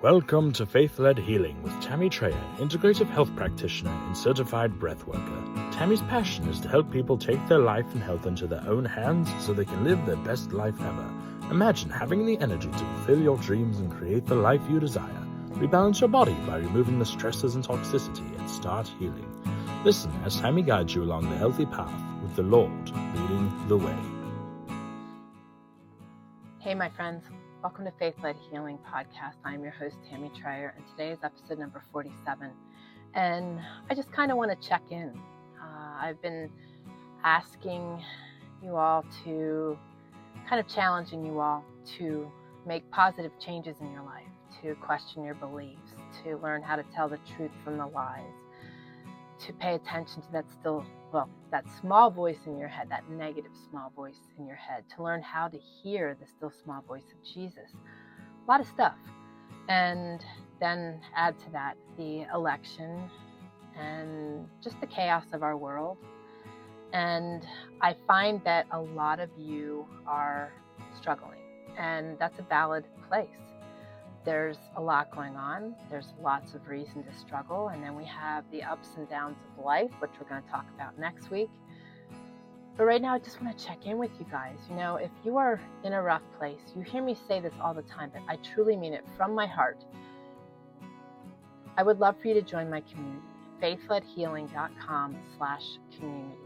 Welcome to Faith-Led Healing with Tammy, integrative health practitioner and certified breath worker. Tammy's passion is to help people take their life and health into their own hands so they can live their best life ever. Imagine having the energy to fulfill your dreams and create the life you desire. Rebalance your body by removing the stresses and toxicity and start healing. Listen as Tammy guides you along the healthy path with the Lord leading the way. Hey, my friends. Welcome to Faith-Led Healing Podcast. I'm your host, Tammy Trier, and today is episode number 47. And I just kind of want to check in. I've been asking you all to, kind of challenging you all to make positive changes in your life, to question your beliefs, to learn how to tell the truth from the lies, to pay attention to that small voice in your head, that negative small voice in your head, to learn how to hear the still small voice of Jesus. A lot of stuff. And then add to that the election and just the chaos of our world. And I find that a lot of you are struggling, and that's a valid place. There's a lot going on. There's lots of reason to struggle. And then we have the ups and downs of life, which we're going to talk about next week. But right now, I just want to check in with you guys. You know, if you are in a rough place, you hear me say this all the time, but I truly mean it from my heart. I would love for you to join my community, faithledhealing.com/community.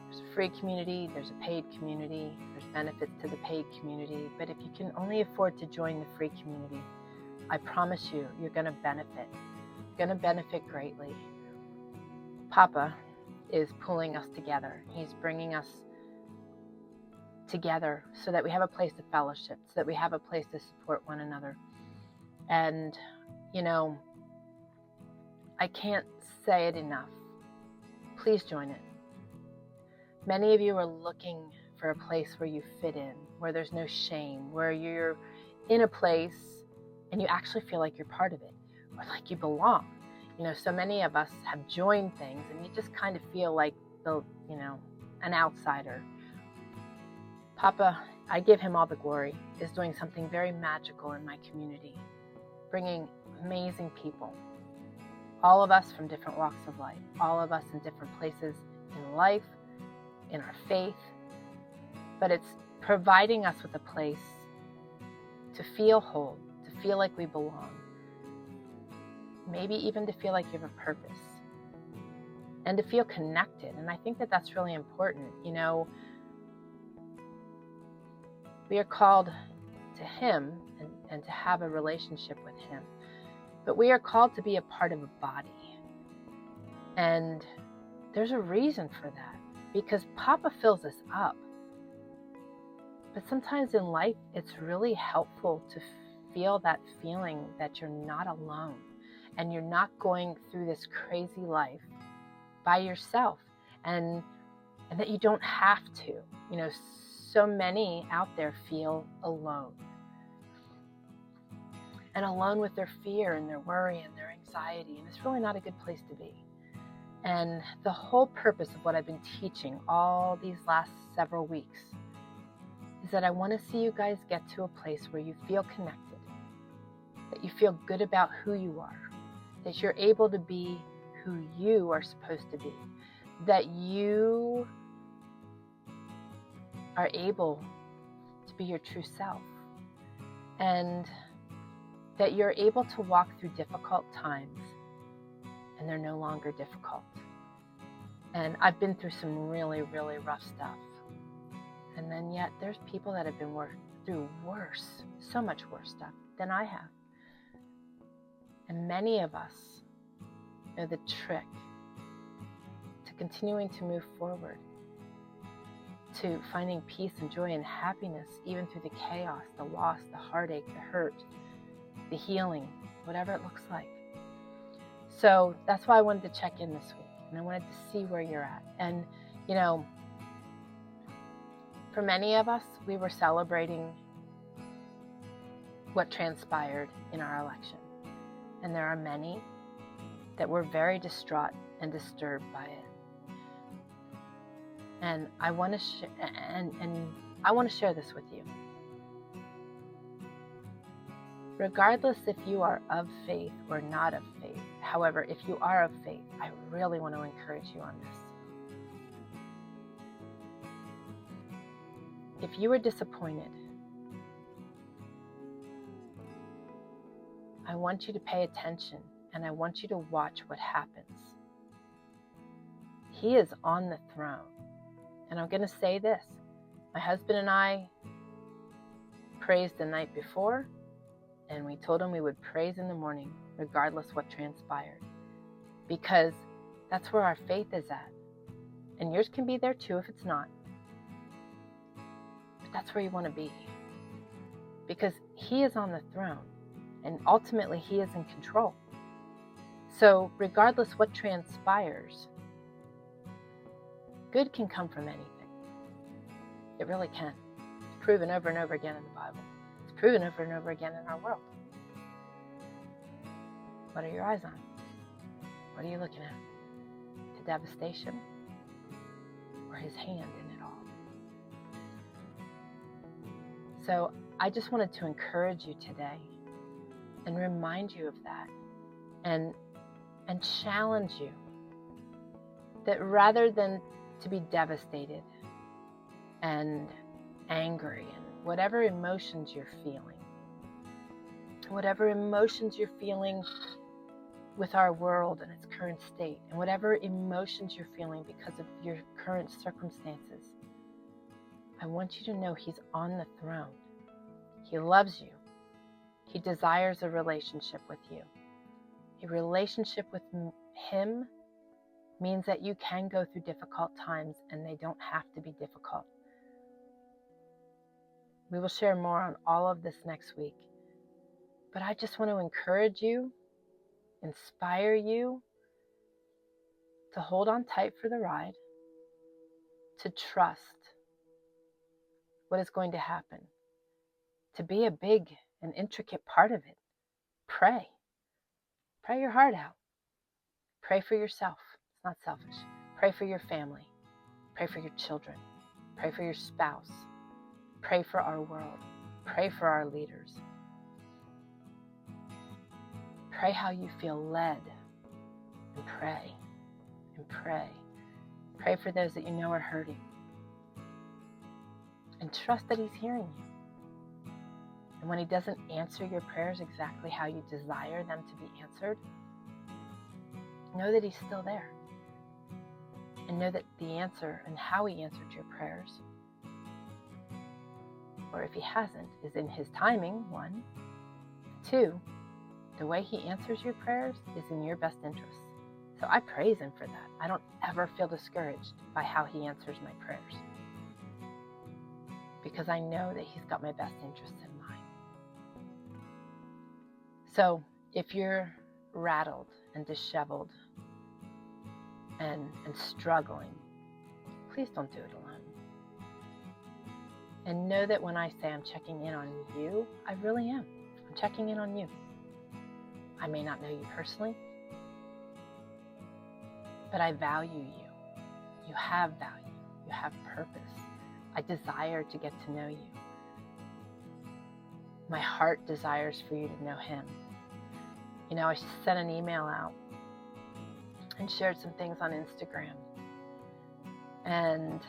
There's a free community, there's a paid community, there's benefits to the paid community, but if you can only afford to join the free community, I promise you, you're going to benefit. You're going to benefit greatly. Papa is pulling us together. He's bringing us together so that we have a place of fellowship, so that we have a place to support one another. And, you know, I can't say it enough. Please join it. Many of you are looking for a place where you fit in, where there's no shame, where you're in a place and you actually feel like you're part of it, or like you belong. You know, so many of us have joined things and you just kind of feel like an outsider. Papa, I give him all the glory, is doing something very magical in my community, bringing amazing people. All of us from different walks of life, all of us in different places in life, in our faith, but it's providing us with a place to feel whole, to feel like we belong, maybe even to feel like you have a purpose, and to feel connected. And I think that that's really important. You know, we are called to Him and to have a relationship with Him, but we are called to be a part of a body. And there's a reason for that, because Papa fills us up. But sometimes in life, it's really helpful to feel that feeling that you're not alone and you're not going through this crazy life by yourself, and that you don't have to. You know, so many out there feel alone. And alone with their fear and their worry and their anxiety, and it's really not a good place to be. And the whole purpose of what I've been teaching all these last several weeks is that I want to see you guys get to a place where you feel connected, that you feel good about who you are, that you're able to be who you are supposed to be, that you are able to be your true self, and that you're able to walk through difficult times and they're no longer difficult. And I've been through some really, really rough stuff. And then yet there's people that have been through worse, so much worse stuff than I have. And many of us know the trick to continuing to move forward, to finding peace and joy and happiness, even through the chaos, the loss, the heartache, the hurt, the healing, whatever it looks like. So that's why I wanted to check in this week, and I wanted to see where you're at. And, you know, for many of us, we were celebrating what transpired in our election. And there are many that were very distraught and disturbed by it. And I want to share this with you. regardless if you are of faith or not of faith. However, if you are of faith, I really want to encourage you on this. If you are disappointed, I want you to pay attention and I want you to watch what happens. He is on the throne. And I'm going to say this. My husband and I praised the night before, and we told him we would praise in the morning, regardless what transpired. Because that's where our faith is at. And yours can be there too if it's not. But that's where you want to be. Because he is on the throne. And ultimately, he is in control. So regardless what transpires, good can come from anything. It really can. It's proven over and over again in the Bible. It's proven over and over again in our world. What are your eyes on? What are you looking at? The devastation or his hand in it all? So I just wanted to encourage you today and remind you of that and challenge you that rather than to be devastated and angry and whatever emotions you're feeling with our world and its current state, and whatever emotions you're feeling because of your current circumstances, I want you to know he's on the throne. He loves you. He desires a relationship with you. A relationship with him means that you can go through difficult times and they don't have to be difficult. We will share more on all of this next week. But I just want to encourage you, inspire you to hold on tight for the ride, to trust what is going to happen, to be a big and intricate part of it. Pray. Pray your heart out. Pray for yourself. It's not selfish. Pray for your family. Pray for your children. Pray for your spouse. Pray for our world. Pray for our leaders. Pray how you feel led. And pray. And pray. Pray for those that you know are hurting. And trust that he's hearing you. And when he doesn't answer your prayers exactly how you desire them to be answered, know that he's still there. And know that the answer and how he answered your prayers, or if he hasn't, is in his timing, 1. 2, the way he answers your prayers is in your best interest. So I praise him for that. I don't ever feel discouraged by how he answers my prayers, because I know that he's got my best interests in mind. So if you're rattled and disheveled and struggling, please don't do it alone. And know that when I say I'm checking in on you, I really am. I'm checking in on you. I may not know you personally, but I value you. You have value. You have purpose. I desire to get to know you. My heart desires for you to know him. You know, I sent an email out and shared some things on Instagram and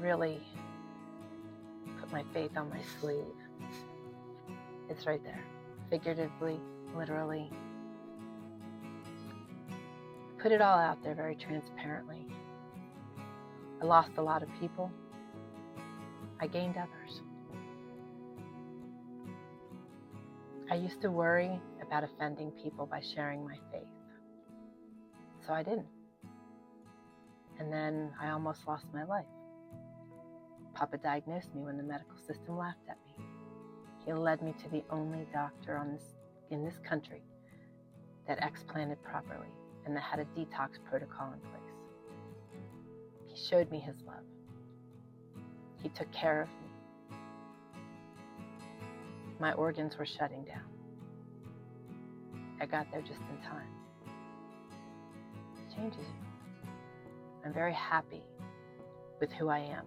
really put my faith on my sleeve. It's right there, figuratively, literally. Put it all out there very transparently. I lost a lot of people. I gained others. I used to worry about offending people by sharing my faith. So I didn't. And then I almost lost my life. Papa diagnosed me when the medical system laughed at me. He led me to the only doctor in this country that explanted properly and that had a detox protocol in place. He showed me his love. He took care of me. My organs were shutting down. I got there just in time. It changes you. I'm very happy with who I am.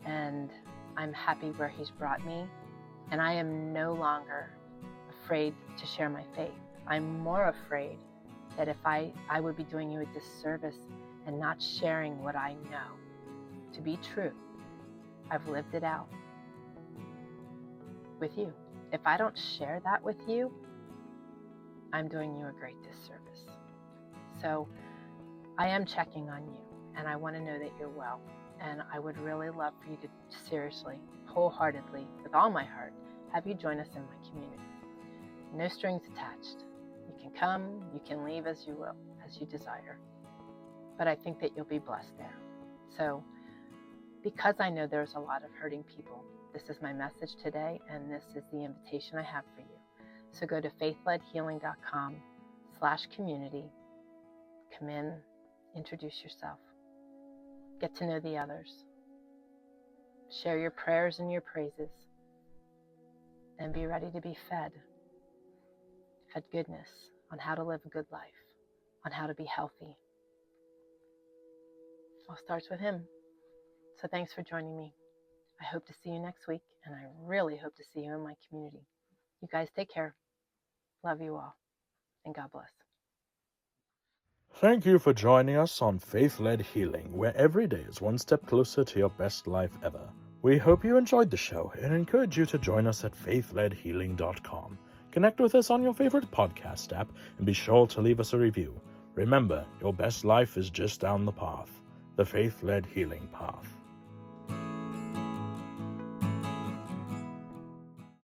And I'm happy where he's brought me. And I am no longer afraid to share my faith. I'm more afraid that if I would be doing you a disservice and not sharing what I know to be true. I've lived it out with you. If I don't share that with you, I'm doing you a great disservice. So I am checking on you, and I want to know that you're well. And I would really love for you to seriously, wholeheartedly, with all my heart, have you join us in my community. No strings attached. You can come, you can leave as you will, as you desire. But I think that you'll be blessed there. So because I know there's a lot of hurting people, this is my message today, and this is the invitation I have for you. So go to faithledhealing.com/community. Come in, introduce yourself, get to know the others, share your prayers and your praises, and be ready to be fed goodness on how to live a good life, on how to be healthy. It all starts with Him. So thanks for joining me. I hope to see you next week, and I really hope to see you in my community. You guys take care. Love you all, and God bless. Thank you for joining us on Faith-Led Healing, where every day is one step closer to your best life ever. We hope you enjoyed the show and encourage you to join us at faithledhealing.com. Connect with us on your favorite podcast app and be sure to leave us a review. Remember, your best life is just down the path, the Faith-Led Healing path.